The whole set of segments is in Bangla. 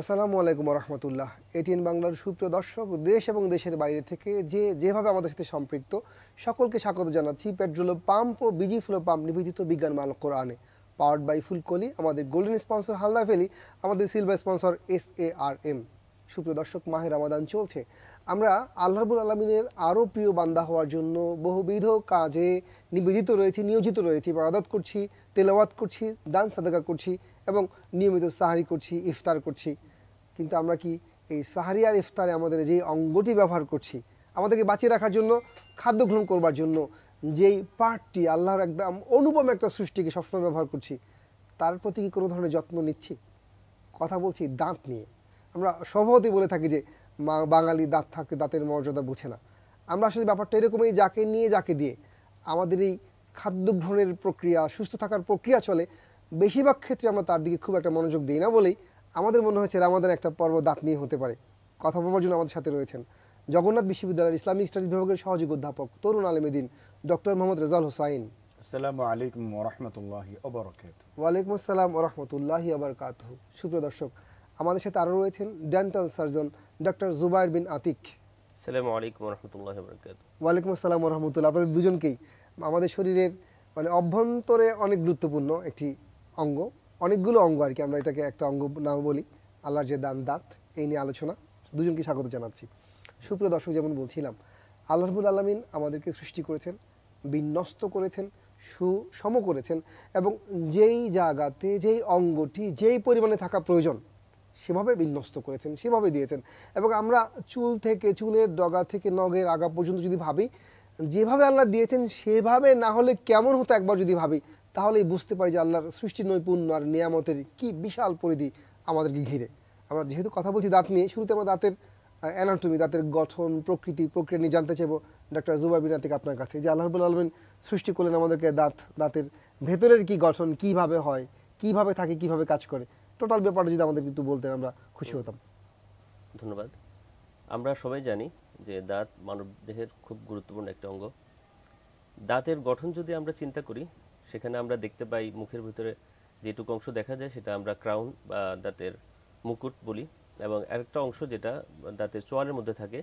আসসালামু আলাইকুম রহমতুল্লাহ। এটিএন বাংলার সুপ্রিয় দর্শক, দেশ এবং দেশের বাইরে থেকে যেভাবে আমাদের সাথে সম্পৃক্ত সকলকে স্বাগত জানাচ্ছি পেট্রোল পাম্প ও বিজি ফ্লো পাম্প নিবেদিত বিজ্ঞান মাল কোরআনে, পাওয়ার্ড বাই ফুলকলি। আমাদের গোল্ডেন স্পন্সর হালদা ভ্যালি, আমাদের সিলভার স্পন্সর SARM। সুপ্রিয় দর্শক, মাহে রমাদান চলছে। আমরা আল্লাহ রাব্বুল আলামিনের আরও প্রিয় বান্দা হওয়ার জন্য বহুবিধ কাজে নিবেদিত রয়েছি, নিয়োজিত রয়েছি, ইবাদত করছি, তেলাওয়াত করছি, দান সাদাকা করছি এবং নিয়মিত সাহারি করছি, ইফতার করছি। কিন্তু আমরা কি এই সাহারি আর ইফতারে আমাদের যেই অঙ্গটি ব্যবহার করছি, আমাদেরকে বাঁচিয়ে রাখার জন্য, খাদ্য গ্রহণ করবার জন্য যেই পার্টটি, আল্লাহর একদম অনুপম একটা সৃষ্টিকে সবসময় ব্যবহার করছি, তার প্রতি কি কোনো ধরনের যত্ন নিচ্ছি? কথা বলছি দাঁত নিয়ে। আমরা স্বভাবতই বলে থাকি যে বাঙালি দাঁত থাকতে দাঁতের মর্যাদা বুঝে না। আমরা আসলে ব্যাপারটা এরকমই, যাকে নিয়ে যাকে দিয়ে আমাদের এই খাদ্য গ্রহণের প্রক্রিয়া, সুস্থ থাকার প্রক্রিয়া চলে। বেশিরভাগ ক্ষেত্রে আমরা তার দিকে খুব একটা মনোযোগ দিই না বলেই আমাদের মনে হয়েছে রামাদান একটা পর্ব দাঁত নিয়ে হতে পারে। কথা বলবার জন্য আমাদের সাথে রয়েছেন জগন্নাথ বিশ্ববিদ্যালয়ের ইসলামিক স্টাডিজ বিভাগের সহযোগী অধ্যাপক, তরুণ আলেমেদিন ডক্টর মোহাম্মদ রেজাউল হোসাইন। আসসালামু আলাইকুম ওয়া রাহমাতুল্লাহি ওয়া বারাকাতুহু। ওয়ালাইকুম আসসালাম ওয়া রাহমাতুল্লাহি ওয়া বারাকাতুহু। সুপ্রিয় দর্শক, আমাদের সাথে আরও রয়েছেন ডেন্টাল সার্জন ডক্টর জুবাইর বিন আতিক। আসসালামু আলাইকুম ওয়া রাহমাতুল্লাহি ওয়া বারাকাতুহু। ওয়ালাইকুম আসসালাম ওয়া রাহমাতুল্লাহ। আপনাদের দুজনকেই। আমাদের শরীরের অভ্যন্তরে অনেক গুরুত্বপূর্ণ একটি অঙ্গ, অনেকগুলো অঙ্গ আর কি, আমরা এটাকে একটা অঙ্গ নাও বলি, আল্লাহর যে দাঁত, এই নিয়ে আলোচনা। দুজনকে স্বাগত জানাচ্ছি। সুপ্রিয় দর্শক, যেমন বলছিলাম, আল্লাহ রাব্বুল আলামিন আমাদেরকে সৃষ্টি করেছেন, বিন্যস্ত করেছেন, সুষম করেছেন এবং যেই জায়গাতে যেই অঙ্গটি যেই পরিমাণে থাকা প্রয়োজন সেভাবে বিন্যস্ত করেছেন, সেভাবে দিয়েছেন। এবং আমরা চুল থেকে, চুলের ডগা থেকে নখের আগা পর্যন্ত যদি ভাবি, যেভাবে আল্লাহ দিয়েছেন সেভাবে না হলে কেমন হতো একবার যদি ভাবি, তাহলেই বুঝতে পারি যে আল্লাহর সৃষ্টি নৈপুণ্য আর নিয়ামতের কি বিশাল পরিধি আমাদেরকে ঘিরে। আমরা যেহেতু কথা বলছি দাঁত নিয়ে, শুরুতে আমরা দাঁতের অ্যানাটমি, দাঁতের গঠন, প্রক্রিয়া নিয়ে জানতে চাইবো ডক্টর জুবাইর বিন আতিক আপনার কাছে, যে আল্লাহ রাব্বুল আলামিন সৃষ্টি করলেন আমাদেরকে দাঁতের ভেতরের কি গঠন, কিভাবে হয়, কিভাবে থাকে, কিভাবে কাজ করে, টোটাল ব্যাপারটা যদি আমাদের একটু বলতেন আমরা খুশি হতাম। ধন্যবাদ। আমরা সবাই জানি যে দাঁত মানব দেহের খুব গুরুত্বপূর্ণ একটা অঙ্গ। দাঁতের গঠন যদি আমরা চিন্তা করি, সেখানে আমরা দেখতে পাই মুখের ভিতরে যেটুকু অংশ দেখা যায় সেটা আমরা ক্রাউন বা দাঁতের মুকুট বলি, এবং আরেকটা অংশ যেটা দাঁতের চোয়ালের মধ্যে থাকে,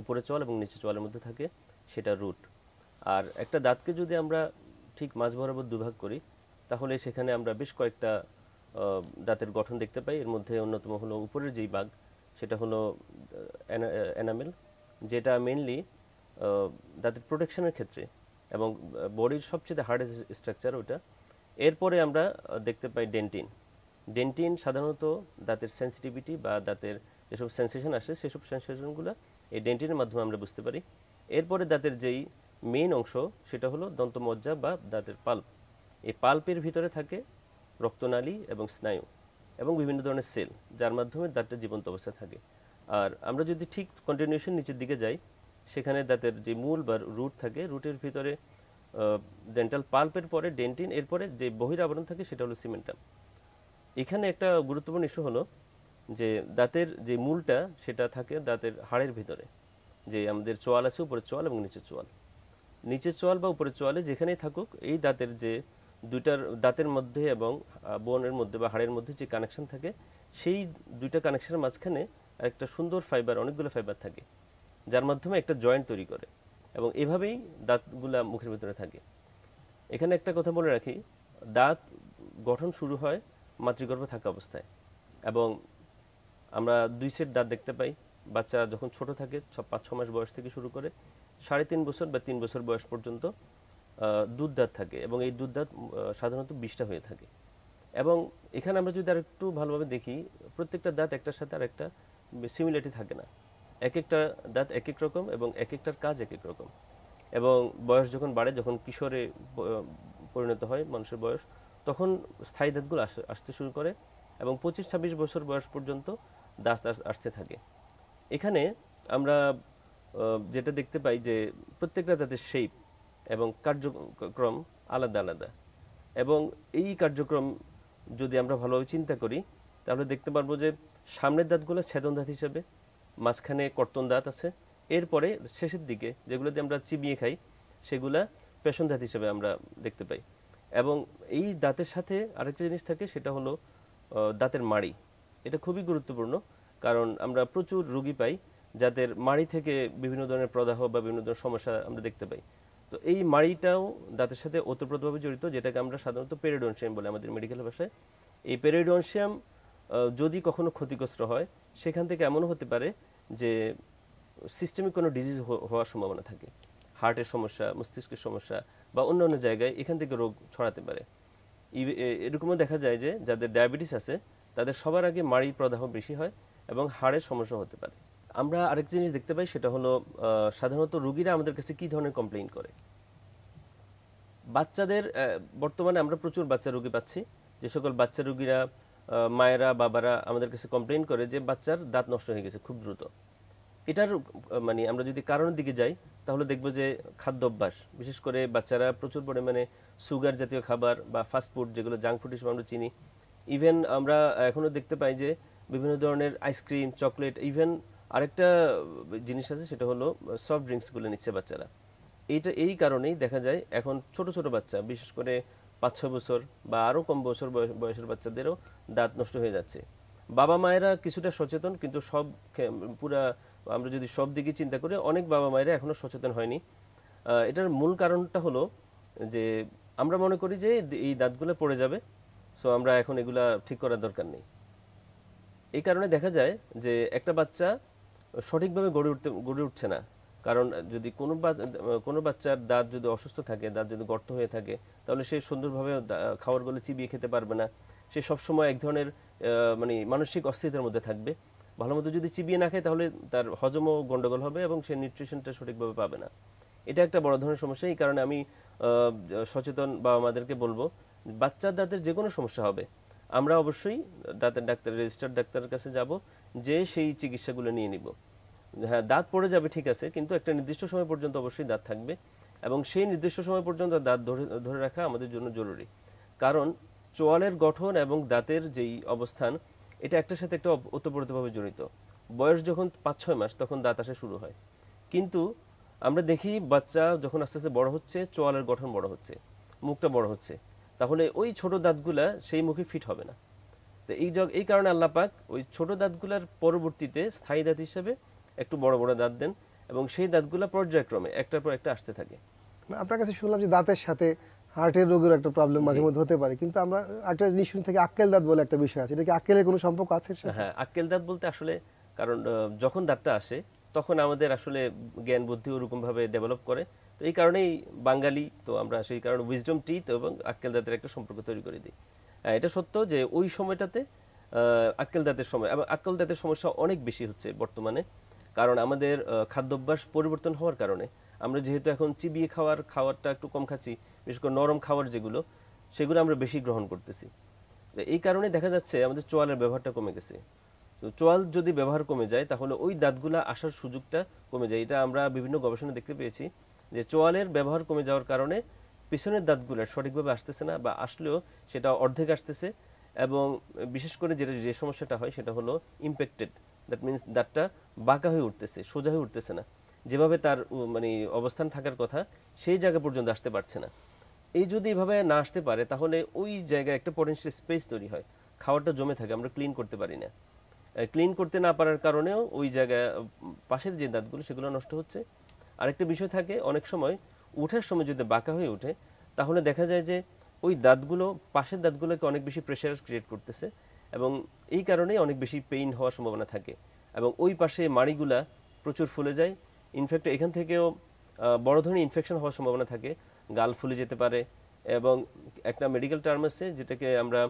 উপরে চোয়াল এবং নিচে চোয়ালের মধ্যে থাকে, সেটা রুট। আর একটা দাঁতকে যদি আমরা ঠিক মাঝ বরাবর দুভাগ করি, তাহলে সেখানে আমরা বেশ কয়েকটা দাঁতের গঠন দেখতে পাই। এর মধ্যে অন্যতম হলো উপরের যেই ভাগ, সেটা হলো এনামেল, যেটা মেনলি দাঁতের প্রোটেকশনের ক্ষেত্রে এবং বডির সবচেয়ে হার্ডেস্ট স্ট্রাকচার ওটা। এরপরে আমরা দেখতে পাই ডেন্টিন সাধারণত দাঁতের সেন্সিটিভিটি বা দাঁতের যেসব সেন্সেশন আসে সেসব সেন্সেশনগুলো এই ডেন্টিনের মাধ্যমে আমরা বুঝতে পারি। এরপরে দাঁতের যেই মেইন অংশ সেটা হলো দন্তমজ্জা বা দাঁতের পাল্প। এই পাল্পের ভিতরে থাকে রক্তনালী এবং স্নায়ু এবং বিভিন্ন ধরনের সেল, যার মাধ্যমে দাঁতটা জীবন্ত অবস্থায় থাকে। আর আমরা যদি ঠিক কন্টিনিউশন নিচের দিকে যাই, সেখানে দাঁতের যে মূল বা রুট থাকে, রুটের ভিতরে ডেন্টাল পাল্পের পরে ডেন্টিন, এরপরে যে বহিরাবরণ থাকে সেটা হলো সিমেন্টাম। এখানে একটা গুরুত্বপূর্ণ ইস্যু হলো যে দাঁতের যে মূলটা সেটা থাকে দাঁতের হাড়ের ভিতরে, যে আমাদের চোয়াল আছে, উপরের চোয়াল এবং নিচের চোয়াল। নিচের চোয়াল বা উপরের চোয়ালে যেখানেই থাকুক, এই দাঁতের যে দুইটার দাঁতের মধ্যে এবং বোনের মধ্যে বা হাড়ের মধ্যে যে কানেকশন থাকে, সেই দুইটা কানেকশনের মাঝখানে একটা সুন্দর ফাইবার, অনেকগুলো ফাইবার থাকে, যার মাধ্যমে একটা জয়েন্ট তৈরি করে, এবং এভাবেই দাঁতগুলা মুখের ভিতরে থাকে। এখানে একটা কথা বলে রাখি, দাঁত গঠন শুরু হয় মাতৃগর্ভে থাকা অবস্থায়, এবং আমরা 2 সেট দাঁত দেখতে পাই। বাচ্চা যখন ছোট থাকে 5-6 মাস বয়স থেকে শুরু করে 3.5 বছর বা 3 বছর বয়স পর্যন্ত দুধ দাঁত থাকে, এবং এই দুধ দাঁত সাধারণত 20টা হয়ে থাকে। এবং এখানে আমরা যদি আরেকটু ভালোভাবে দেখি, প্রত্যেকটা দাঁত একটার সাথে আর একটা সিমিলারিটি থাকে না। এক একটা দাঁত এক এক রকম এবং এক একটার কাজ এক এক রকম। এবং বয়স যখন বাড়ে, যখন কিশোরে পরিণত হয় মানুষের বয়স, তখন স্থায়ী দাঁতগুলো আসতে শুরু করে, এবং 25-26 বছর বয়স পর্যন্ত দাঁত আসতে থাকে। এখানে আমরা যেটা দেখতে পাই যে প্রত্যেকটা দাঁতের শেপ এবং কার্যক্রম আলাদা আলাদা, এবং এই কার্যক্রম যদি আমরা ভালোভাবে চিন্তা করি তাহলে দেখতে পারবো যে সামনের দাঁতগুলো ছেদন দাঁত হিসেবে, মাঝখানে কর্তন দাঁত আছে, এরপরে শেষের দিকে যেগুলো দিয়ে আমরা চিবিয়ে খাই সেগুলা পেষণ দাঁত হিসেবে আমরা দেখতে পাই। এবং এই দাঁতের সাথে আরেকটা জিনিস থাকে, সেটা হলো দাঁতের মাড়ি। এটা খুবই গুরুত্বপূর্ণ, কারণ আমরা প্রচুর রোগী পাই যাদের মাড়ি থেকে বিভিন্ন ধরনের প্রদাহ বা বিভিন্ন ধরনের সমস্যা আমরা দেখতে পাই। তো এই মাড়িটাও দাঁতের সাথে ওতপ্রোতভাবে জড়িত, যেটাকে আমরা সাধারণত পেরিডন্সিয়াম বলে আমাদের মেডিকেল ভাষায়। এই পেরিডন্সিয়াম যদি কখনো ক্ষতিগ্রস্ত হয়, সেখান থেকে এমনও হতে পারে যে সিস্টেমিক কোনো ডিজিজ হওয়ার সম্ভাবনা থাকে, হার্টের সমস্যা, মস্তিষ্কের সমস্যা বা অন্যান্য জায়গায় এখান থেকে রোগ ছড়াতে পারে। এরকমও দেখা যায় যে যাদের ডায়াবেটিস আছে তাদের সবার আগে মাড়ি প্রদাহ বেশি হয় এবং হাড়ের সমস্যা হতে পারে। আমরা আরেক জিনিস দেখতে পাই, সেটা হলো সাধারণত রোগীরা আমাদের কাছে কী ধরনের কমপ্লেইন করে। বাচ্চাদের বর্তমানে আমরা প্রচুর বাচ্চা রোগী পাচ্ছি, যে সকল বাচ্চা রোগীরা মায়েরা বাবারা আমাদের কাছে কমপ্লেইন করে যে বাচ্চার দাঁত নষ্ট হয়ে গেছে খুব দ্রুত। এটার মানে আমরা যদি কারণের দিকে যাই তাহলে দেখব যে খাদ্য অভ্যাস, বিশেষ করে বাচ্চারা প্রচুর পরিমাণে সুগার জাতীয় খাবার বা ফাস্টফুড, যেগুলো জাঙ্ক ফুড হিসেবে আমরা চিনি, ইভেন আমরা এখনও দেখতে পাই যে বিভিন্ন ধরনের আইসক্রিম, চকলেট, ইভেন আরেকটা জিনিস আছে সেটা হলো সফট ড্রিঙ্কসগুলো নিচ্ছে বাচ্চারা। এই কারণেই দেখা যায় এখন ছোট ছোট বাচ্চা, বিশেষ করে 5-6 বছর বা আরও কম বছর বয়সের বাচ্চাদেরও দাঁত নষ্ট হয়ে যাচ্ছে। বাবা মায়েরা কিছুটা সচেতন, কিন্তু পুরা আমরা যদি সব দিকে চিন্তা করি অনেক বাবা মায়েরা এখনও সচেতন হয়নি। এটার মূল কারণটা হলো যে আমরা মনে করি যে এই দাঁতগুলো পড়ে যাবে, সো আমরা এখন এগুলা ঠিক করার দরকার নেই। এই কারণে দেখা যায় যে একটা বাচ্চা সঠিকভাবে গড়ে উঠছে না, কারণ যদি কোনো বাচ্চার দাঁত যদি অসুস্থ থাকে, দাঁত যদি গর্ত হয়ে থাকে, তাহলে সে সুন্দরভাবে খাবারগুলো চিবিয়ে খেতে পারবে না। সে সবসময় এক ধরনের মানে মানসিক অস্থিরতার মধ্যে থাকবে। ভালো মতো যদি চিবিয়ে না খায় তাহলে তার হজমও গন্ডগোল হবে এবং সে নিউট্রিশনটা সঠিকভাবে পাবে না। এটা একটা বড় ধরনের সমস্যা। এই কারণে আমি সচেতন বাবা মাদেরকে বলবো, বাচ্চার দাঁতের যে কোনো সমস্যা হবে আমরা অবশ্যই দাঁতের ডাক্তার, রেজিস্টার্ড ডাক্তারের কাছে যাব, যে সেই চিকিৎসাগুলো নিয়ে নিব। হ্যাঁ, দাঁত পড়ে যাবে ঠিক আছে, কিন্তু একটা নির্দিষ্ট সময় পর্যন্ত অবশ্যই দাঁত থাকবে এবং সেই নির্দিষ্ট সময় পর্যন্ত দাঁত ধরে রাখা আমাদের জন্য জরুরি। কারণ চোয়ালের গঠন এবং দাঁতের যেই অবস্থান, এটা একটার সাথে একটা ওতপ্রোতভাবে জড়িত। বয়স যখন 5-6 মাস তখন দাঁত আসা শুরু হয়, কিন্তু আমরা দেখি বাচ্চা যখন আস্তে আস্তে বড় হচ্ছে, চোয়ালের গঠন বড় হচ্ছে, মুখটা বড় হচ্ছে, তাহলে ওই ছোট দাঁতগুলা সেই মুখে ফিট হবে না। তো এই কারণে আল্লাহ পাক ওই ছোট দাঁতগুলার পরবর্তীতে স্থায়ী দাঁত হিসেবে একটু বড় বড় দাঁত দেন এবং সেই দাঁতগুলা পর্যায়ক্রমে একটার পর একটা আসতে থাকে। আপনার কাছে শুনলাম যে দাঁতের সাথে হার্টের রোগের একটা প্রবলেম মাঝে মধ্যে হতে পারে, কিন্তু আমরা একটা জিনিস শুনে থাকি আক্কেল দাঁত বলে একটা বিষয় আছে, এটা কি আক্কেলের কোনো সম্পর্ক আছে? হ্যাঁ, আক্কেল দাঁত বলতে আসলে কারণ যখন দাঁতটা আসে তখন আমাদের আসলে জ্ঞান বুদ্ধি ওরকমভাবে ডেভেলপ করে, তো এই কারণেই বাঙালি তো আমরা সেই কারণে উইজডম টিথ এবং আক্কেল দাঁতের একটা সম্পর্ক তৈরি করে দিই। এটা সত্য যে ওই সময়টাতে আক্কেল দাঁতের সময়, এবং আক্কেল দাঁতের সমস্যা অনেক বেশি হচ্ছে বর্তমানে, কারণ আমাদের খাদ্যাভ্যাস পরিবর্তন হওয়ার কারণে আমরা যেহেতু এখন চিবিয়ে খাওয়ারটা একটু কম খাচ্ছি, বিশেষ করে নরম খাবার সেগুলো আমরা বেশি গ্রহণ করতেছি। এই কারণে দেখা যাচ্ছে আমাদের চোয়ালের ব্যবহারটা কমে গেছে। তো চোয়াল যদি ব্যবহার কমে যায় তাহলে ওই দাঁতগুলা আসার সুযোগটা কমে যায়। এটা আমরা বিভিন্ন গবেষণা দেখতে পেয়েছি যে চোয়ালের ব্যবহার কমে যাওয়ার কারণে পিছনের দাঁতগুলো সঠিকভাবে আসতেছে না, বা আসলেও সেটা অর্ধেক আসতেছে, এবং বিশেষ করে যে সমস্যাটা হয় সেটা হলো ইমপ্যাক্টেড, দ্যাট মিনস দাঁতটা বাঁকা হয়ে উঠতেছে, সোজা হয়ে উঠতেছে না, যেভাবে তার মানে অবস্থান থাকার কথা সেই জায়গা পর্যন্ত আসতে পারছে না। এই যদি এভাবে না আসতে পারে তাহলে ওই জায়গায় একটা পটেনশিয়াল স্পেস তৈরি হয়, খাবারটা জমে থাকে, আমরা ক্লিন করতে পারি না। ক্লিন করতে না পারার কারণেও ওই জায়গায় পাশের যে দাঁতগুলো সেগুলো নষ্ট হচ্ছে। আরেকটা বিষয় থাকে, অনেক সময় ওঠার সময় যদি বাঁকা হয়ে ওঠে তাহলে দেখা যায় যে ওই দাঁতগুলো পাশের দাঁতগুলোকে অনেক বেশি প্রেশার ক্রিয়েট করতেছে, এবং এই কারণেই অনেক বেশি পেইন হওয়ার সম্ভাবনা থাকে, এবং ওই পাশে মাড়িগুলা প্রচুর ফুলে যায়। ইনফ্যাক্ট এখান থেকেও বড় ধরনের ইনফেকশন হওয়ার সম্ভাবনা থাকে, গাল ফুলে যেতে পারে, এবং একটা মেডিকেল টার্ম আছে যেটাকে আমরা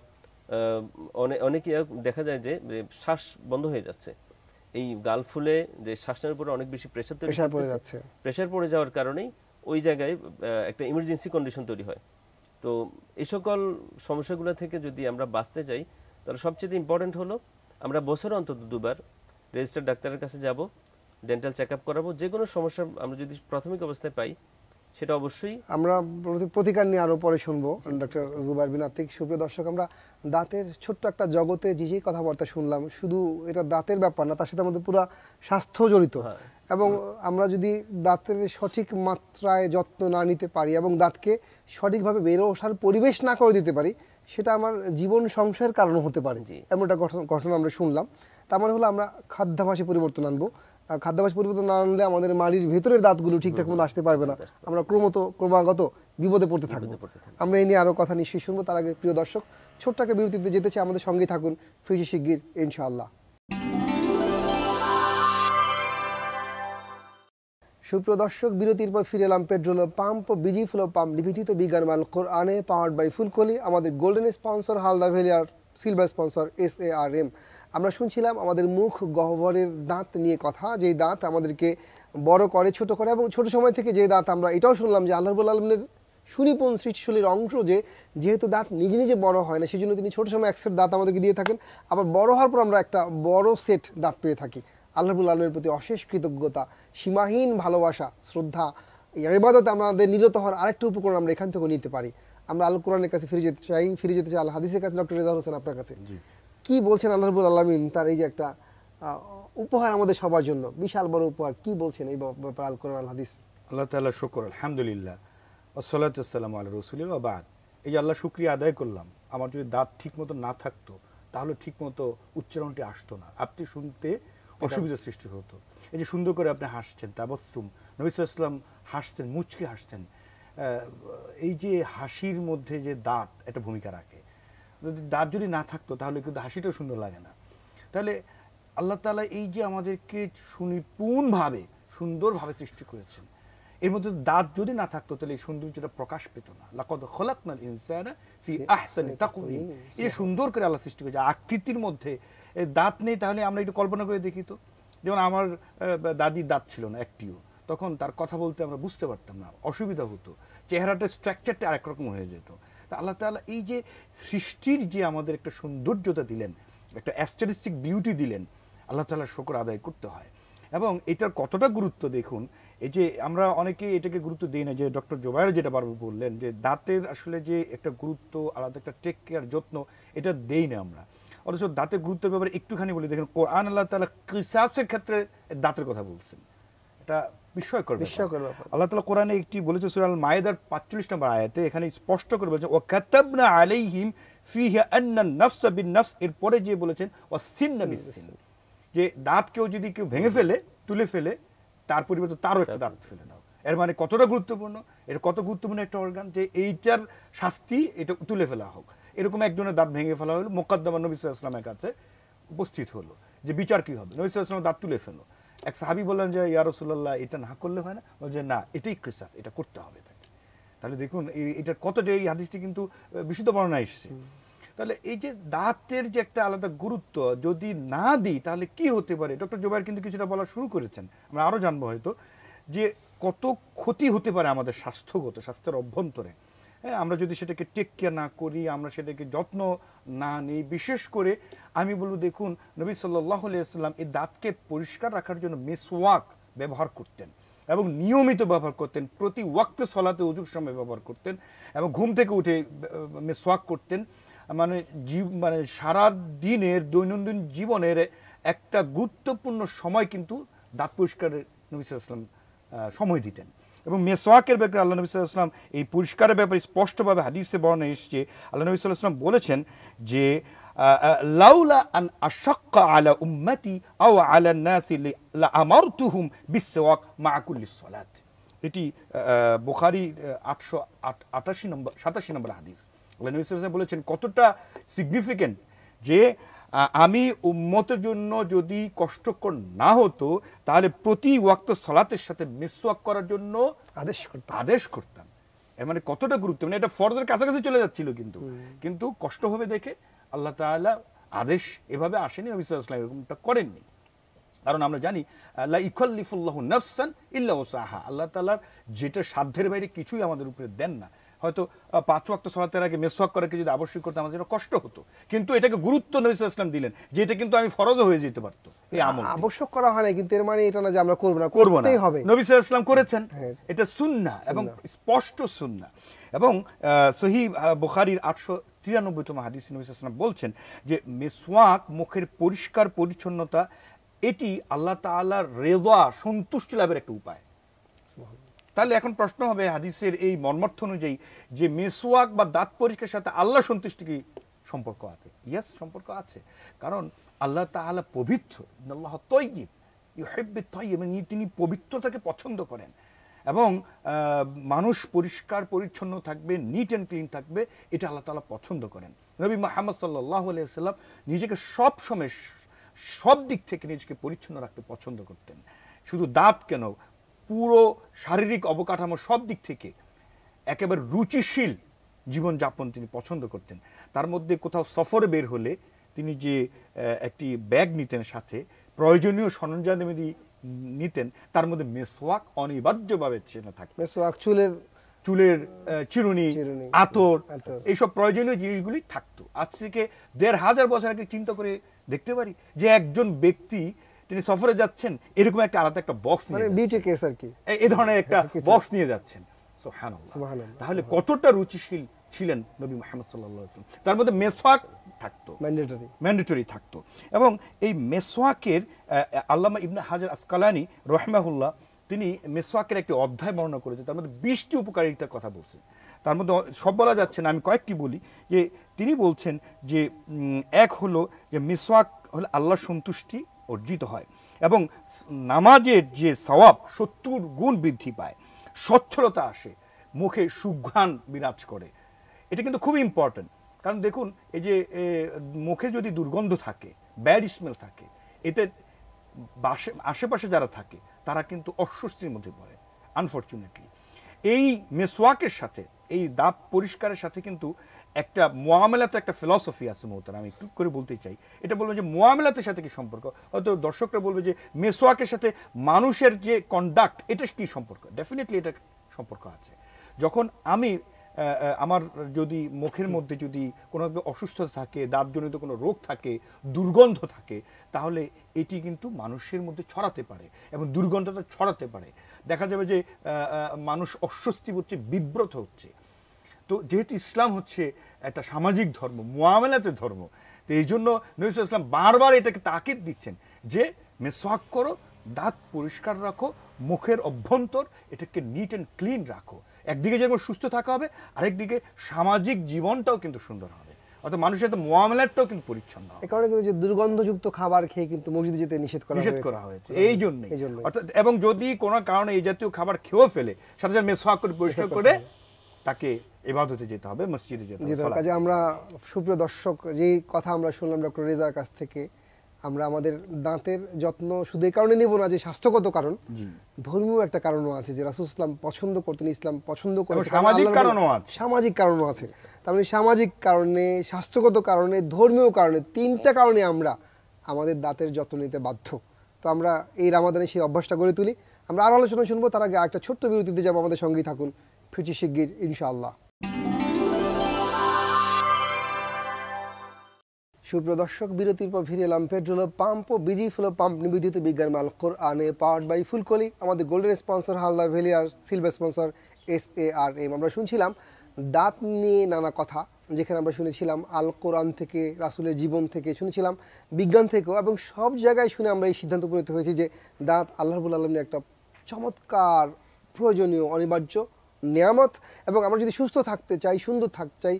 অনেকে দেখা যায় যে শ্বাস বন্ধ হয়ে যাচ্ছে। এই গাল ফুলে যে শ্বাসের উপরে অনেক বেশি প্রেশার পড়ে যাওয়ার কারণেই ওই জায়গায় একটা ইমার্জেন্সি কন্ডিশন তৈরি হয়। তো এই সকল সমস্যাগুলো থেকে যদি আমরা বাঁচতে চাই তাহলে সবচেয়ে ইম্পর্টেন্ট হলো আমরা বছরে অন্তত 2 বার রেজিস্টার্ড ডাক্তারের কাছে যাব, ডেন্টাল চেক আপ করাবো। যে কোনো সমস্যা আমরা যদি প্রাথমিক অবস্থায় পাই সেটা অবশ্যই আমরা প্রতিকার নিয়ে আরো পরে শুনবো ডক্টর জুবাইর বিন আতিক। সুপ্রিয় দর্শক, আমরা দাঁতের ছোট্ট একটা জগতে যে কথাবার্তা শুনলাম, শুধু এটা দাঁতের ব্যাপার না, তার সাথে আমাদের পুরো স্বাস্থ্য জড়িত। এবং আমরা যদি দাঁতের সঠিক মাত্রায় যত্ন না নিতে পারি এবং দাঁতকে সঠিকভাবে বেরো ওঠার পরিবেশ না করে দিতে পারি, সেটা আমার জীবন সংশয়ের কারণ হতে পারে। এমন একটা ঘটনা আমরা শুনলাম। তার মানে হলো আমরা খাদ্যাভ্যাসে পরিবর্তন আনবো। খাদ্যাভ্যাস পরিবর্তন না আনলে আমাদের মাড়ির ভেতরের দাঁতগুলো ঠিকঠাক মতো আসতে পারবে না, আমরা ক্রমাগত বিপদে পড়তে থাকবো। আমরা এই নিয়ে আরো কথা নিশ্চয়ই শুনবো। তার আগে প্রিয় দর্শক, ছোট্ট একটা বিরতিতে যেতে চাই, আমাদের সঙ্গেই থাকুন, ফিরছি শিগগির ইনশাআল্লাহ। সুপ্রিয় দর্শক, বিরতির পর ফিরে এলাম পেট্রোল পাম্প ও বিজি ফ্লো পাম্প নিবেদিত বিজ্ঞান মাল কোরআনে, পাওয়ার্ড বাই ফুলকলি। আমাদের golden sponsor Halda valley, silver sponsor SARM। আমরা শুনছিলাম আমাদের মুখ গহ্বরের দাঁত নিয়ে কথা, যেই দাঁত আমাদেরকে বড় করে, ছোট করে, এবং ছোট সময় থেকে যে দাঁত আমরা এটাও শুনলাম যে আল্লাহ রাব্বুল আলামিনের সুনিপুণ সৃষ্টিশীলের অংশ, যেহেতু দাঁত নিজে নিজে বড় হয় না, সেই জন্য তিনি ছোট সময় এক সেট দাঁত আমাদেরকে দিয়ে থাকেন, আবার বড় হওয়ার পর আমরা একটা বড় সেট দাঁত পেয়ে থাকি। আল্লাহ রাব্বুল আলামিনের প্রতি অশেষ কৃতজ্ঞতা, সীমাহীন ভালোবাসা, শ্রদ্ধা, ইবাদতে আমাদের নিরত হওয়ার আরেকটা উপকরণ আমরা এখান থেকে নিতে পারি। আমরা আল কোরআনের কাছে ফিরে যেতে চাই আল হাদিসের কাছে। ডক্টর রেজাউল হোসেন, আপনার কাছে কি বলছেন আল্লাহ রাব্বুল আলামিন তার এই যে একটা উপহার আমাদের সবার জন্য, বিশাল বড় উপহার, কি বলছেন এই ব্যাপারে আল কোরআন আল হাদিস? আল্লাহ তাআলা শুকর, আলহামদুলিল্লাহ, ওয়াসসালাতু ওয়াসসালামু আলা রাসূলিল্লাহ ওয়া বাদ। এই যে আল্লাহ শুকরিয়া আদায় করলাম, আমার যদি দাঁত ঠিকমতো না থাকতো তাহলে ঠিকমতো উচ্চারণটি আসতো না, আপনি শুনতে অসুবিধার সৃষ্টি হতো। এই যে সুন্দর করে আপনি হাসছেন, তাবাসসুম, নবী সাল্লাল্লাহু আলাইহি ওয়াসাল্লাম হাসতেন, মুচকি হাসতেন। এই যে হাসির মধ্যে যে দাঁত একটা ভূমিকা রাখে, যদি দাঁত যদি না থাকতো তাহলে কিন্তু হাসিটাও সুন্দর লাগে না। তাহলে আল্লাহ তাআলা এই যে আমাদেরকে সুনিপুণভাবে সুন্দরভাবে সৃষ্টি করেছেন, এর মধ্যে দাঁত যদি না থাকতো তাহলে এই সৌন্দর্যটা প্রকাশ পেত না। লাকাদ খালাকনাল ইনসানা ফি আহসানি তাকওয়িম। এই সুন্দর করে আল্লাহ সৃষ্টি করেছে, আকৃতির মধ্যে দাঁত নেই, তাহলে আমরা একটু কল্পনা করে দেখি তো। যেমন আমার দাদির দাঁত ছিল না একটিও, তখন তার কথা বলতে আমরা বুঝতে পারতাম না, অসুবিধা হতো, চেহারাটা স্ট্রাকচারটা আরেক রকম হয়ে যেত। তা আল্লাহ তাআলা এই যে সৃষ্টির যে আমাদের একটা সৌন্দর্যতা দিলেন, একটা অ্যাস্থেটিক বিউটি দিলেন, আল্লাহ তাআলার শুকর আদায় করতে হয়। এবং এটার কতটা গুরুত্ব দেখুন, এই যে আমরা অনেকে এটাকে গুরুত্ব দিই না, যে ডক্টর জোবায়ের যেটা বারবার বললেন যে দাঁতের আসলে যে একটা গুরুত্ব, আলাদা একটা টেক কেয়ার, যত্ন, এটা দেই না আমরা। অথচ দাঁতের গুরুত্বের ব্যাপারে একটুখানি বলি, দেখেন কোরআন আল্লাহ তাআলা কিসাসের ক্ষেত্রে দাঁতের কথা বলছেন, এটা বিস্ময়কর ব্যাপার। আল্লাহ তাআলা কোরআনে একটি বলেছে সূরা আল মায়েদার 45 নম্বর আয়াতে, এখানে স্পষ্ট করে বলেছেন ওয়া কাতাবনা আলাইহিম ফিহা আন্নান নাফসা বিন নাফস, এরপরে যে বলেছেন ওয়া সিন্না বিসসিন, যে দাঁত কেউ যদি কেউ ভেঙে ফেলে, তুলে ফেলে, তার পরিবর্তে তারও একটা দাঁত ফেলে দাও। এর মানে কতটা গুরুত্বপূর্ণ, এটা কত গুরুত্বপূর্ণ একটা অর্গান, যে এইটার শাস্তি এটা তুলে ফেলা হোক। এরকম একজনের দাঁত ভেঙে ফেলা হলো, মোকদ্দমা নবী সাল্লাল্লাহু আলাইহি ওয়াসাল্লামের কাছে উপস্থিত হলো যে বিচার কি হবে। নবী সাল্লাল্লাহু আলাইহি ওয়াসাল্লাম দাঁত তুলে ফেলো। এক সাহাবী বললেন যে ইয়া রাসূলুল্লাহ, এটা না করলে হয় না? বলছে না, এটাই কিসাস, এটা করতে হবে তাকে। তাহলে দেখুন এটার কতটা, এই হাদিসটি কিন্তু বিশুদ্ধ বর্ণনা এসেছে। তাহলে এই যে দাঁতের যে একটা আলাদা গুরুত্ব যদি না দিই তাহলে কি হতে পারে, ডক্টর জোবায়ের কিন্তু কিছুটা বলা শুরু করেছেন, আমরা আরও জানবো হয়তো, যে কত ক্ষতি হতে পারে আমাদের স্বাস্থ্যগত, স্বাস্থ্যের অভ্যন্তরে। হ্যাঁ, আমরা যদি সেটাকে টেক কেয়ার না করি, আমরা সেটাকে যত্ন না নিই। বিশেষ করে আমি বলবো, দেখুন নবী সাল্লাল্লাহু আলাইহি ওয়াসাল্লাম এই দাঁতকে পরিষ্কার রাখার জন্য মিসওয়াক ব্যবহার করতেন এবং নিয়মিত ব্যবহার করতেন, প্রতি ওয়াক্তে সলাতে ওযুর সময় ব্যবহার করতেন এবং ঘুম থেকে উঠে মিসওয়াক করতেন। মানে সারা দিনের দৈনন্দিন জীবনের একটা গুরুত্বপূর্ণ সময় কিন্তু দাঁত পরিষ্কারের নবী সাল্লাল্লাহু আলাইহি ওয়াসাল্লাম সময় দিতেন। এবং মেসওয়াকের ব্যাপারে আল্লাহ নবী সাল্লাল্লাহু আলাইহি ওয়াসাল্লাম এই পরিষ্কারের ব্যাপারে স্পষ্টভাবে হাদিসে বর্ণনা এসেছে। আল্লাহ নবী সাল্লাল্লাহু আলাইহি ওয়াসাল্লাম বলেছেন যে লাউলা আন আশাক্কা আলা উম্মতি আও আলা নাসি লা আমারতুহুম বিসওয়াক মা কুল্লি সালাত। এটি বুখারী 87 নম্বর হাদিস। আল্লাহ নবী সাল্লাল্লাহু আলাইহি ওয়াসাল্লাম বলেছেন কতটা সিগনিফিকেন্ট, যে আমি উম্মতের জন্য যদি কষ্টকর না হতো তাহলে প্রতি ওয়াক্ত সালাতের সাথে মিসওয়াক করার জন্য আদেশ করতাম। এর মানে কতটা গুরুত্ব, মানে এটা ফরজের কাছাকাছি চলে যাচ্ছিল, কিন্তু কষ্ট হবে দেখে আল্লাহ তাআলা আদেশ এভাবে আসেনি, নবী সাল্লাল্লাহু আলাইহি ওয়াসাল্লাম এরকমটা করেননি। কারণ আমরা জানি লা ইকাল্লিফুল্লাহু নাফসান ইল্লা ওয়াসাহা, আল্লাহ তাআলার যেটা সাধ্যের বাইরে কিছুই আমাদের উপরে দেন না। হয়তো 5 ওয়াক্ত সালাতের আগে মেসওয়াক করাকে যদি আবশ্যক করতে আমাদের জন্য কষ্ট হতো, কিন্তু এটাকে গুরুত্ব নবী সাল্লাল্লাহু আলাইহি ওয়াসাল্লাম দিলেন যে এটা কিন্তু আমি ফরজও হয়ে যেতে পারতো এই আমল। আবশ্যক করা হয় না, কিন্তু এর মানে এটা না যে আমরা করব না, করব না, করতেই হবে। নবী সাল্লাল্লাহু আলাইহি ওয়াসাল্লাম করেছেন, হ্যাঁ। এটা সুন্নাহ এবং স্পষ্ট সুন্নাহ। এবং সহিহ বুখারীর 893তম হাদিসে নবী সাল্লাল্লাহু আলাইহি ওয়াসাল্লাম বলছেন যে মেসওয়াক মুখের পরিষ্কার পরিচ্ছন্নতা, এটি আল্লাহ তাআলার রেদা সন্তুষ্টি লাভের একটা উপায়। তাহলে এখন প্রশ্ন হবে হাদিসের এই মর্মার্থ অনুযায়ী যে মেসওয়াক বা দাঁত পরিষ্কারের সাথে আল্লাহ সন্তুষ্টি কি সম্পর্ক আছে? ইয়েস, সম্পর্ক আছে। কারণ আল্লাহ তাআলা পবিত্র, আল্লাহ তাইয়্যিব ইউহিব্বুত তাইয়্যিব, তিনি পবিত্রতাকে পছন্দ করেন এবং মানুষ পরিষ্কার পরিচ্ছন্ন থাকবে, নিট অ্যান্ড ক্লিন থাকবে, এটা আল্লাহ তাআলা পছন্দ করেন। নবী মুহাম্মদ সাল্লাল্লাহু আলাইহি ওয়াসাল্লাম নিজেকে সব সময় সব দিক থেকে নিজেকে পরিচ্ছন্ন রাখতে পছন্দ করতেন। শুধু দাঁত কেন, পুরো শারীরিক অবকাঠামো সব দিক থেকে একেবারে রুচিশীল জীবনযাপন তিনি পছন্দ করতেন। তার মধ্যে কোথাও সফরে বের হলে তিনি যে একটি ব্যাগ নিতেন সাথে, প্রয়োজনীয় সরঞ্জামাদি নিতেন, তার মধ্যে মেসওয়াক অনিবার্যভাবে সেটা থাকতো। মেসওয়াক, চুলের চিরুনি, আতর, এইসব প্রয়োজনীয় জিনিসগুলি থাকতো। আজ থেকে ১৫০০ বছর আগে চিন্তা করে দেখতে পারি যে একজন ব্যক্তি তিনি সফরে যাচ্ছেন, এরকম একটা আলাদা একটা বক্স নিয়ে, মানে বিউটি কেস আর কি, এই ধরনের একটা বক্স নিয়ে যাচ্ছেন। সুবহানাল্লাহ। তাহলে কতটা রুচিশীল ছিলেন নবী মুহাম্মদ সাল্লাল্লাহু আলাইহি ওয়াসাল্লাম। তার মধ্যে মেসওয়াক থাকতো, ম্যান্ডেটরি থাকতো। এবং এই মেসওয়াকের আল্লামা ইবনে হাজার আসকালানী রাহিমাহুল্লাহ তিনি মেসওয়াকের একটি অধ্যায় বর্ণনা করেছেন, তার মধ্যে 20টি উপকারিতার কথা বলছেন। তার মধ্যে সব বলা যাচ্ছে না, আমি কয়েকটি বলি। যে তিনি বলছেন যে এক হলো যে মেসওয়াক হলে আল্লাহর সন্তুষ্টি অর্জিত হয় এবং নামাজের যে সওয়াব 70 গুণ বৃদ্ধি পায়, সচ্ছলতা আসে, মুখে সুঘ্রাণ বিরাজ করে। এটা কিন্তু খুব ইম্পর্টেন্ট। কারণ দেখুন, এই যে মুখে যদি দুর্গন্ধ থাকে, ব্যাড স্মেল থাকে, এতে আশেপাশে যারা থাকে তারা কিন্তু অস্বস্তির মধ্যে পড়ে আনফরচুনেটলি। এই মেসওয়াকের সাথে, এই দাঁত পরিষ্কারের সাথে কিন্তু একটা মুআমালাতে একটা ফিলসফি আছে মোহতারাম, আমি একটু করে বলতে চাই। এটা বলবো যে মুআমালাতের সাথে কি সম্পর্ক, হয়তো দর্শকরা বলবে যে মেসওয়াকের সাথে মানুষের যে কন্ডাক্ট, এটা কি সম্পর্ক? ডেফিনেটলি এটা সম্পর্ক আছে। যখন আমি আমার যদি মুখের মধ্যে যদি কোনো অসুস্থতা থাকে, দাঁতজনিত কোনো রোগ থাকে, দুর্গন্ধ থাকে, তাহলে এটি কিন্তু মানুষের মধ্যে ছড়াতে পারে এবং দুর্গন্ধটা ছড়াতে পারে। দেখা যাবে যে মানুষ অস্বস্তি হচ্ছে, বিব্রত হচ্ছে। তো যেহেতু ইসলাম হচ্ছে একটা সামাজিক ধর্ম, মুআমালাতের ধর্ম, তো এই জন্য নবী সাল্লাল্লাহু আলাইহি ওয়াসাল্লাম বারবার এটাকে তাকিদ দিচ্ছেন যে মেসওয়াক করো, দাঁত পরিষ্কার রাখো, মুখের অভ্যন্তর এটাকে নিট অ্যান্ড ক্লিন রাখো। একদিকে যেমন সুস্থ থাকা হবে, আরেকদিকে সামাজিক জীবনটাও কিন্তু সুন্দর হবে, অর্থাৎ মানুষের সাথে মুআমালাটাও কিন্তু পরিচ্ছন্ন হবে। এই কারণে কিন্তু যে দুর্গন্ধযুক্ত খাবার খেয়ে কিন্তু মসজিদে যেতে নিষেধ করা হয়েছে এই জন্যই। অর্থাৎ এবং যদি কোনো কারণে এই জাতীয় খাবার খেয়েও ফেলে, সাথে সাথে মেসওয়াক করে পরিষ্কার করে তাকে ইবাদতে যেতে হবে, মসজিদে যেতে হবে। কাজে আমরা সুপ্রিয় দর্শক, যেই কথা আমরা শুনলাম ডক্টর রেজার কাছ থেকে, আমরা আমাদের দাঁতের যত্ন শুধু এই কারণে নেব না যে স্বাস্থ্যগত কারণ, ধর্মীয় একটা কারণও আছে যে রাসূল ইসলাম পছন্দ করতেন, ইসলাম পছন্দ করেছেন, সামাজিক কারণও আছে। তার মানে সামাজিক কারণে, স্বাস্থ্যগত কারণে, ধর্মীয় কারণে, 3টা কারণে আমরা আমাদের দাঁতের যত্ন নিতে বাধ্য। তো আমরা এই রামাদানে সেই অভ্যাসটা গড়ে তুলি। আমরা আরো আলোচনা শুনবো, তার আগে একটা ছোট্ট বিরতিতে যাবো। আমাদের সঙ্গেই থাকুন, ফিরছি শিগগির ইনশাআল্লাহ। সুপ্রিয় দর্শক, বিরতির পর ফিরে এলাম পেট্রোল পাম্প ও বিজি ফুলো পাম্প নিবেদিত বিজ্ঞান মাল কোরআনে, পাওয়ার্ড বাই ফুলকলি। আমাদের golden sponsor Halda valley, silver sponsor SARM। আমরা শুনছিলাম দাঁত নিয়ে নানা কথা, যেখানে আমরা শুনেছিলাম আল কোরআন থেকে, রাসূলের জীবন থেকে, শুনেছিলাম বিজ্ঞান থেকেও, এবং সব জায়গায় শুনে আমরা এই সিদ্ধান্ত উপনীত হয়েছি যে দাঁত আল্লাহ রাব্বুল আলামিনের একটা চমৎকার, প্রয়োজনীয়, অনিবার্য নিয়ামত। এবং আমরা যদি সুস্থ থাকতে চাই, সুন্দর থাকতে চাই,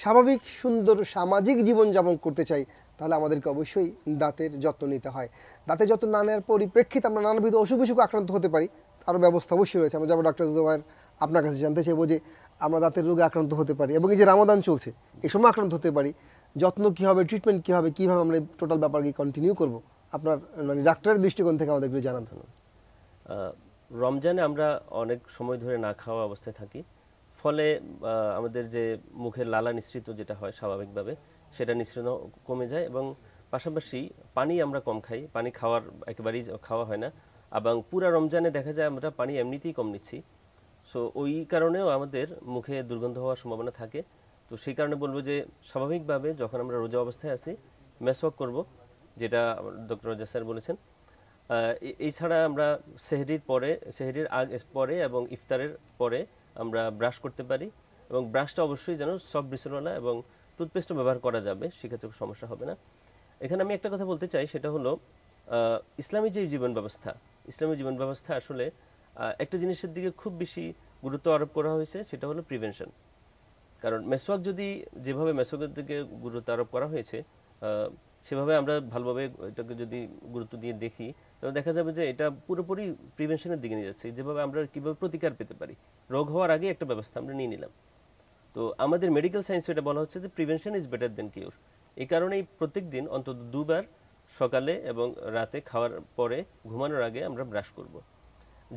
স্বাভাবিক সুন্দর সামাজিক জীবনযাপন করতে চাই, তাহলে আমাদেরকে অবশ্যই দাঁতের যত্ন নিতে হয়। দাঁতের যত্ন না নেওয়ার পরিপ্রেক্ষিতে আমরা নানাবিধ অসুখ বিসুখে আক্রান্ত হতে পারি, তারও ব্যবস্থা অবশ্যই রয়েছে। আমরা যাবো ডক্টর জুবায়ের, আপনার কাছে জানতে চাইবো যে আমরা দাঁতের রোগে আক্রান্ত হতে পারি, এবং এই যে রামাদান চলছে, এই সময় আক্রান্ত হতে পারি, যত্ন কী হবে, ট্রিটমেন্ট কী হবে, কীভাবে আমরা টোটাল ব্যাপারকে কন্টিনিউ করব, আপনার মানে ডাক্তারের দৃষ্টিকোণ থেকে আমাদের একটু জানান। রমজানে আমরা অনেক সময় ধরে না খাওয়া অবস্থায় থাকি, ফলে আমাদের যে মুখের লালা নিঃসৃত যেটা হয় স্বাভাবিকভাবে, সেটা নিঃসৃত কমে যায়। এবং পাশাপাশি পানি আমরা কম খাই, পানি একেবারেই খাওয়া হয় না। এবং পুরা রমজানে দেখা যায় আমরা পানি এমনিতেই কম নিচ্ছি। সো ওই কারণেও আমাদের মুখে দুর্গন্ধ হওয়ার সম্ভাবনা থাকে। তো সেই কারণে বলবো যে স্বাভাবিকভাবে যখন আমরা রোজা অবস্থায় আছি মেসওয়াক করব, যেটা ডক্টর রাজা স্যার বলেছেন। এছাড়া আমরা সেহরির পরে এবং ইফতারের পরে আমরা ব্রাশ করতে পারি, এবং ব্রাশটা অবশ্যই যেন সফট ব্রিসেলওয়ালা এবং টুথপেস্টও ব্যবহার করা যাবে, সেক্ষেত্রে কোনো সমস্যা হবে না। এখানে আমি একটা কথা বলতে চাই, সেটা হলো ইসলামী যে জীবন ব্যবস্থা আসলে একটা জিনিসের দিকে খুব বেশি গুরুত্ব আরোপ করা হয়েছে, সেটা হলো প্রিভেনশন। কারণ মেসওয়াক যদি যেভাবে মেসওয়াকের দিকে গুরুত্ব আরোপ করা হয়েছে সেভাবে আমরা ভালোভাবে এটাকে যদি গুরুত্ব দিয়ে দেখি, তাহলে দেখা যাবে যে এটা পুরোপুরি প্রিভেনশনের দিকে নিয়ে যাচ্ছে। যেভাবে আমরা কীভাবে প্রতিকার পেতে পারি, রোগ হওয়ার আগে একটা ব্যবস্থা আমরা নিয়ে নিলাম। তো আমাদের মেডিকেল সায়েন্স এটা বলা হচ্ছে যে prevention is better then cure. এই কারণেই প্রত্যেক দিন অন্তত 2 বার সকালে এবং রাতে খাওয়ার পরে ঘুমানোর আগে আমরা ব্রাশ করব।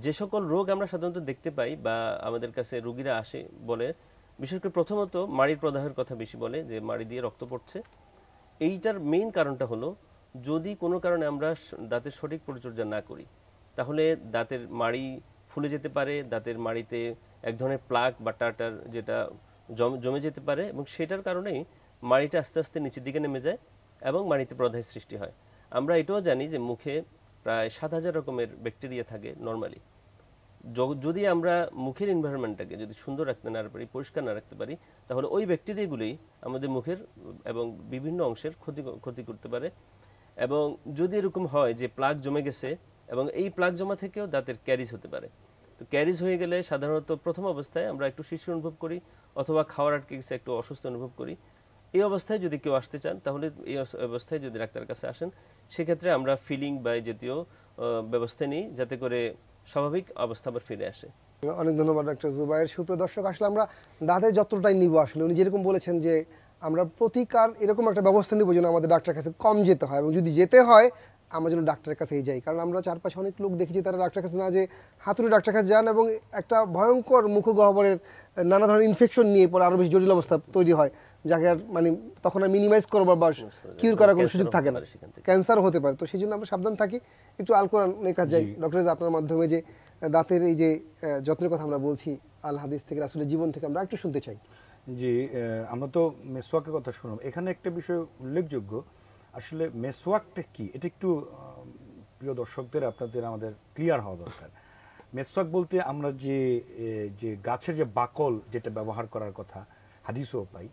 যে সকল রোগ আমরা সাধারণত দেখতে পাই বা আমাদের কাছে রোগীরা আসে বলে, বিশেষ করে প্রথমত মাড়ির প্রদাহের কথা বেশি বলে, যে মাড়ি দিয়ে রক্ত পড়ছে। এইটার মেইন কারণটা হলো যদি কোনো কারণে আমরা দাঁতের সঠিক পরিচর্যা না করি, তাহলে দাঁতের মাড়ি ফুলে যেতে পারে, দাঁতের মাড়িতে এক ধরনের প্লাক বা টার্টার যেটা জমে যেতে পারে, এবং সেটার কারণেই মাড়িটা আস্তে আস্তে নিচের দিকে নেমে যায় এবং মাড়িতে প্রদাহের সৃষ্টি হয়। আমরা এটাও জানি যে মুখে প্রায় 7000 রকমের ব্যাকটেরিয়া থাকে নর্মালি। যদি আমরা মুখের এনভায়রনমেন্টটাকে যদি সুন্দর রাখতে না পারি, পরিষ্কার না রাখতে পারি, তাহলে ওই ব্যাকটেরিয়াগুলোই আমাদের মুখের এবং বিভিন্ন অংশের ক্ষতি করতে পারে। এবং যদি এরকম হয় যে প্লাক জমে গেছে এবং এই প্লাক জমা থেকেও দাঁতের ক্যারিজ হতে পারে, তো ক্যারিজ হয়ে গেলে সাধারণত প্রথম অবস্থায় আমরা একটু শিরশির অনুভব করি অথবা খাওয়ার আটকে গেছে একটু অসুস্থ অনুভব করি। এই অবস্থায় যদি কেউ আসতে চান, তাহলে এই অবস্থায় যদি ডাক্তারের কাছে আসেন, সেক্ষেত্রে আমরা ফিলিং বা জাতীয় ব্যবস্থা নিই যাতে করে স্বাভাবিক অবস্থা আবার ফিরে আসে। অনেক ধন্যবাদ ডক্টর জুবায়ের। সুপ্রিয় দর্শক, আসলে আমরা দাঁতের যত্নটাই নিব। আসলে উনি যেরকম বলেছেন যে আমরা প্রতিকার এরকম একটা ব্যবস্থা নিব যেন আমাদের ডাক্তারের কাছে কম যেতে হয়, এবং যদি যেতে হয় আমরা যেন ডাক্তারের কাছেই যাই। কারণ আমরা চারপাশে অনেক লোক দেখেছি তারা ডাক্তারের কাছে না যে হাতুড়ি ডাক্তারের কাছে যান এবং একটা ভয়ঙ্কর মুখগহ্বরের নানা ধরনের ইনফেকশন নিয়ে পরে আরও বেশি জটিল অবস্থা তৈরি হয়, যাকে আর মানে তখন আর মিনিমাইজ করবার বা কিউর করার কোনো সুযোগ থাকে না, ক্যান্সারও হতে পারে। তো সেই জন্য আমরা সাবধান থাকি। একটু আল কোরআনের কাছে যাই ডক্টর, আপনার মাধ্যমে যে দাঁতের এই যে যত্নের কথা আমরা বলছি, আল হাদিস থেকে রাসূলের জীবন থেকে আমরা একটু শুনতে চাই। জি, আমরা তো মেসওয়াকের কথা শুনলাম। এখানে একটা বিষয় উল্লেখযোগ্য, আসলে মেসওয়াকটা কি এটা একটু প্রিয় দর্শকদের আপনাদের আমাদের ক্লিয়ার হওয়া দরকার। মেসওয়াক বলতে আমরা যে গাছের যে বাকল যেটা ব্যবহার করার কথা হাদিসও পাই।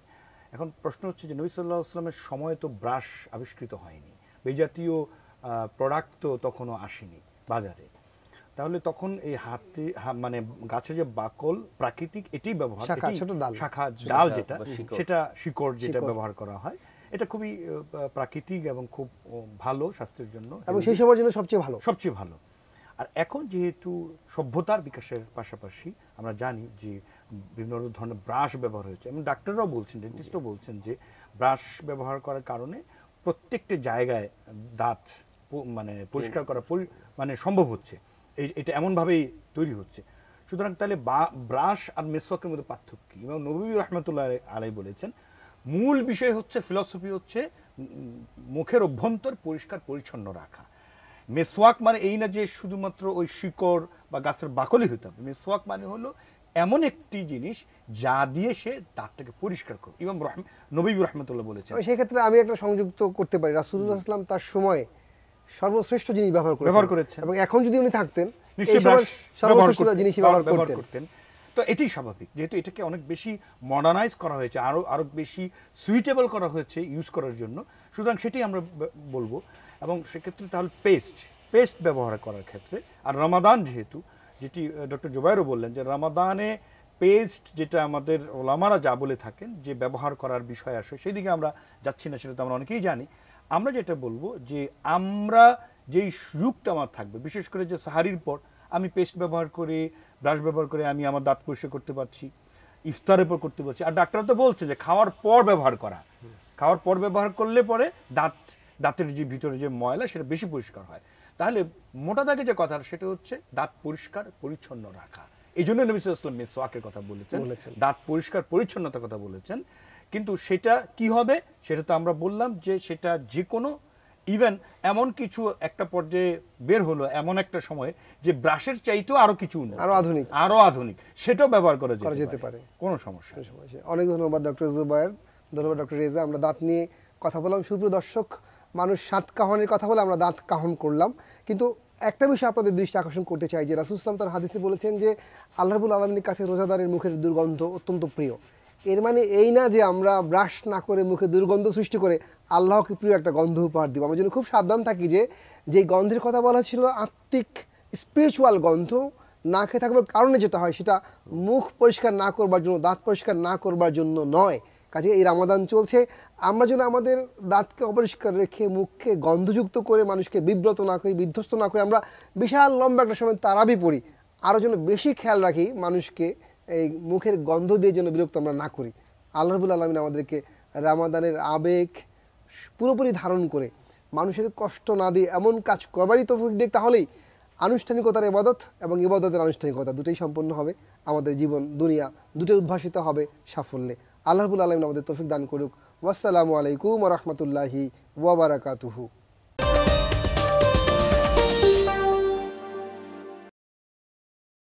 এখন প্রশ্ন হচ্ছে যে নবী সাল্লাল্লাহু আলাইহি ওয়াসাল্লামের সময় তো ব্রাশ আবিষ্কৃত হয়নি, এই জাতীয় প্রোডাক্ট তো তখনও আসেনি বাজারে। তাহলে তখন এই মানে গাছের যে বাকল প্রাকৃতিক এটাই ব্যবহার, শাখা ডাল যেটা, সেটা শিকড় যেটা ব্যবহার করা হয়, এটা খুবই প্রাকৃতিক এবং খুব ভালো স্বাস্থ্যের জন্য, এবং সেই সময়ের জন্য সবচেয়ে ভালো। আর এখন যেহেতু সভ্যতার বিকাশের পাশাপাশি আমরা জানি যে বিভিন্ন ধরনের ব্রাশ ব্যবহার হয়েছে, এবং ডাক্তাররাও বলছেন, ডেন্টিস্টও বলছেন যে ব্রাশ ব্যবহার করার কারণে প্রত্যেকটা জায়গায় দাঁত মানে পরিষ্কার করা মানে সম্ভব হচ্ছে, এটা এমনভাবেই তৈরি হচ্ছে। সুতরাং তাহলে ব্রাশ আর মেসওয়াকের মধ্যে পার্থক্য কি? ইমাম নববী রাহমাতুল্লাহ আলাইহি বলেছেন মূল বিষয় হচ্ছে, ফিলসফি হচ্ছে মুখের অভ্যন্তর পরিষ্কার পরিচ্ছন্ন রাখা। মেসওয়াক মানে এই না যে শুধুমাত্র ওই শিকড় বা গাছের বাকলই হতে হবে। মেসওয়াক মানে হলো এমন একটি জিনিস যা দিয়ে সে দাঁতটাকে পরিষ্কার করে। ইমাম নবী রাহমাতুল্লাহ বলেছেন। সেই ক্ষেত্রে আমি একটা সংযুক্ত করতে পারি, রাসূলুল্লাহ সাল্লাল্লাহু আলাইহি ওয়াসাল্লাম তার সময় সর্বশ্রেষ্ঠ জিনিস ব্যবহার করেছেন, এবং এখন যদি উনি থাকতেন নিশ্চয়ই সর্বশ্রেষ্ঠ জিনিসই ব্যবহার করতেন। তো এটাই স্বাভাবিক, যেহেতু এটাকে অনেক বেশি মডার্নাইজ করা হয়েছে, আরো বেশি সুইটেবল করা হয়েছে ইউজ করার জন্য, সুতরাং সেটাই আমরা বলবো। এবং সেক্ষেত্রে তাহলে পেস্ট ব্যবহার করার ক্ষেত্রে, আর রমাদান যেটি ডক্টর জুবায়েরও বললেন যে রমাদানে পেস্ট যেটা আমাদের ওলামারা যা বলে থাকেন যে ব্যবহার করার বিষয় আসে, সেই দিকে আমরা যাচ্ছি না, সেটা তো আমরা অনেকেই জানি। আমরা যেটা বলবো যে আমরা যেই সুযোগটা আমার থাকবে, বিশেষ করে যে সাহারির পর আমি পেস্ট ব্যবহার করে, ব্রাশ ব্যবহার করে আমি আমার দাঁত পরিষ্কার করতে পারছি, ইফতারের পর করতে পারছি। আর ডাক্তার তো বলছে যে খাওয়ার পর ব্যবহার করলে পরে দাঁতের যে ভিতরে যে ময়লা সেটা বেশি পরিষ্কার হয়। তাহলে মোটা দাগে যে কথা সেটা হচ্ছে দাঁত পরিষ্কার পরিচ্ছন্ন রাখা। এই জন্য নবী সাল্লাল্লাহু আলাইহি ওয়াসাল্লাম মেসওয়াকের কথা বলেছেন, দাঁত পরিষ্কার পরিচ্ছন্নতার কথা বলেছেন। কিন্তু সেটা কি হবে সেটা তো আমরা বললাম যে সেটা যে কোনো ইভেন এমন কিছু একটা পর্যায়ে বের হলো, এমন একটা সময় যে ব্রাশের চাইতেও আরো কিছু উন্নত, আরো আধুনিক, সেটাও ব্যবহার করা যেতে পারে, কোনো সমস্যা নেই। অনেক ধন্যবাদ ডক্টর জুবায়ের, ধন্যবাদ ডক্টর রেজা। আমরা দাঁত নিয়ে কথা বললাম। সুপ্রিয় দর্শক, মানুষ সাত কাহনের কথা বলে আমরা দাঁত কাহন করলাম, কিন্তু একটা বিষয় আপনাদের দৃষ্টি আকর্ষণ করতে চাই যে রাসূল সাল্লাল্লাহু তার হাদিসে বলেছেন যে আল্লাহ রাব্বুল আলামিনের কাছে রোজাদারের মুখের দুর্গন্ধ অত্যন্ত প্রিয়। এর মানে এই না যে আমরা ব্রাশ না করে মুখে দুর্গন্ধ সৃষ্টি করে আল্লাহকে প্রিয় একটা গন্ধ উপহার দিব। আমরা যেন খুব সাবধান থাকি যে যেই গন্ধের কথা বলা ছিল আত্মিক স্পিরিচুয়াল গন্ধ, না খেয়ে থাকবার কারণে যেটা হয় সেটা মুখ পরিষ্কার না করবার জন্য, দাঁত পরিষ্কার না করবার জন্য নয়। কাজে এই রামাদান চলছে, আমরা যেন আমাদের দাঁতকে অপরিষ্কার রেখে মুখকে গন্ধযুক্ত করে মানুষকে বিব্রত না করি, বিধ্বস্ত না করে আমরা বিশাল লম্বা একটা সময় তারাবি পড়ি, আরও যেন বেশি খেয়াল রাখি মানুষকে এই মুখের গন্ধ দিয়ে যেন বিরক্ত আমরা না করি। আল্লাহ রাব্বুল আলামিন আমাদেরকে রামাদানের আবেগ পুরোপুরি ধারণ করে মানুষের কষ্ট না দিয়ে এমন কাজ করবারই তৌফিক দিক, তাহলেই আনুষ্ঠানিকতার ইবাদত এবং ইবাদতের আনুষ্ঠানিকতা দুটোই সম্পন্ন হবে, আমাদের জীবন দুনিয়া দুটোই উদ্ভাসিত হবে সাফল্যে। আল্লাহ রাব্বুল আলামিন আমাদের তৌফিক দান করুক। ওয়াসসালামু আলাইকুম ওয়া রাহমাতুল্লাহি ওয়া বারাকাতুহু।